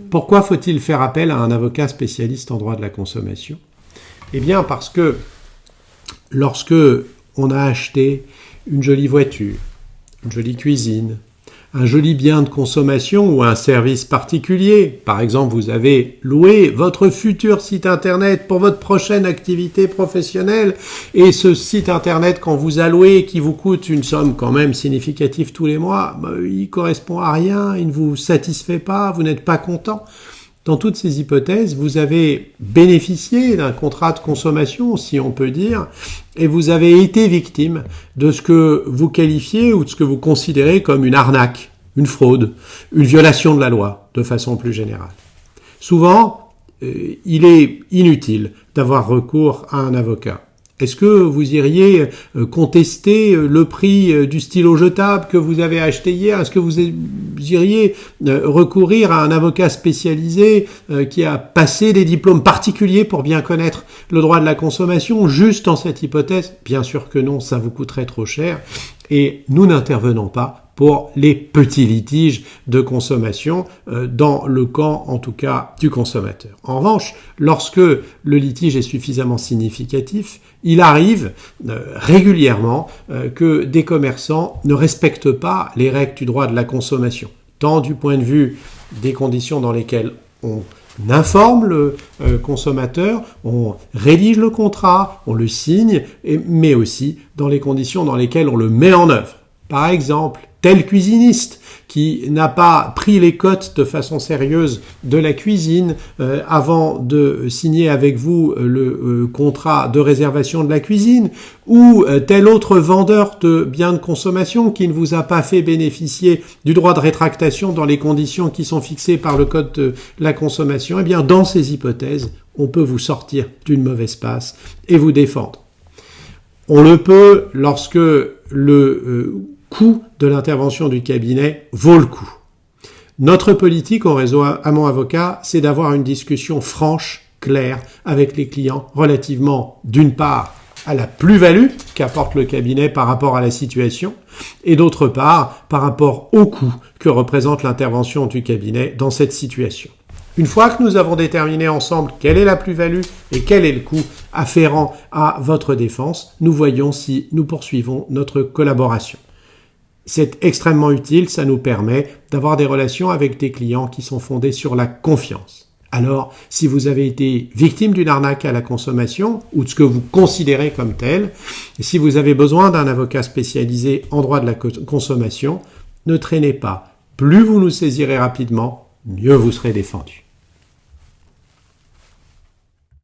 Pourquoi faut-il faire appel à un avocat spécialiste en droit de la consommation ? Eh bien parce que lorsque on a acheté une jolie voiture, une jolie cuisine, un joli bien de consommation ou un service particulier. Par exemple, vous avez loué votre futur site internet pour votre prochaine activité professionnelle et ce site internet qu'on vous a loué qui vous coûte une somme quand même significative tous les mois, il correspond à rien, il ne vous satisfait pas, vous n'êtes pas content. Dans toutes ces hypothèses, vous avez bénéficié d'un contrat de consommation, si on peut dire, et vous avez été victime de ce que vous qualifiez ou de ce que vous considérez comme une arnaque, une fraude, une violation de la loi, de façon plus générale. Souvent, il est inutile d'avoir recours à un avocat. Est-ce que vous iriez contester le prix du stylo jetable que vous avez acheté hier ? Est-ce que vous iriez recourir à un avocat spécialisé qui a passé des diplômes particuliers pour bien connaître le droit de la consommation ? Juste en cette hypothèse ? Bien sûr que non, ça vous coûterait trop cher. Et nous n'intervenons pas pour les petits litiges de consommation dans le camp, en tout cas, du consommateur. En revanche, lorsque le litige est suffisamment significatif, il arrive régulièrement que des commerçants ne respectent pas les règles du droit de la consommation, tant du point de vue des conditions dans lesquelles on informe le consommateur, on rédige le contrat, on le signe, mais aussi dans les conditions dans lesquelles on le met en œuvre. Par exemple, tel cuisiniste qui n'a pas pris les cotes de façon sérieuse de la cuisine avant de signer avec vous le contrat de réservation de la cuisine, ou tel autre vendeur de biens de consommation qui ne vous a pas fait bénéficier du droit de rétractation dans les conditions qui sont fixées par le code de la consommation, eh bien dans ces hypothèses, on peut vous sortir d'une mauvaise passe et vous défendre. On le peut lorsque le coût de l'intervention du cabinet vaut le coup. Notre politique au réseau Hamon Avocat, c'est d'avoir une discussion franche, claire, avec les clients relativement, d'une part, à la plus-value qu'apporte le cabinet par rapport à la situation, et d'autre part, par rapport au coût que représente l'intervention du cabinet dans cette situation. Une fois que nous avons déterminé ensemble quelle est la plus-value et quel est le coût afférent à votre défense, nous voyons si nous poursuivons notre collaboration. C'est extrêmement utile, ça nous permet d'avoir des relations avec des clients qui sont fondées sur la confiance. Alors, si vous avez été victime d'une arnaque à la consommation ou de ce que vous considérez comme tel, et si vous avez besoin d'un avocat spécialisé en droit de la consommation, ne traînez pas. Plus vous nous saisirez rapidement, mieux vous serez défendu.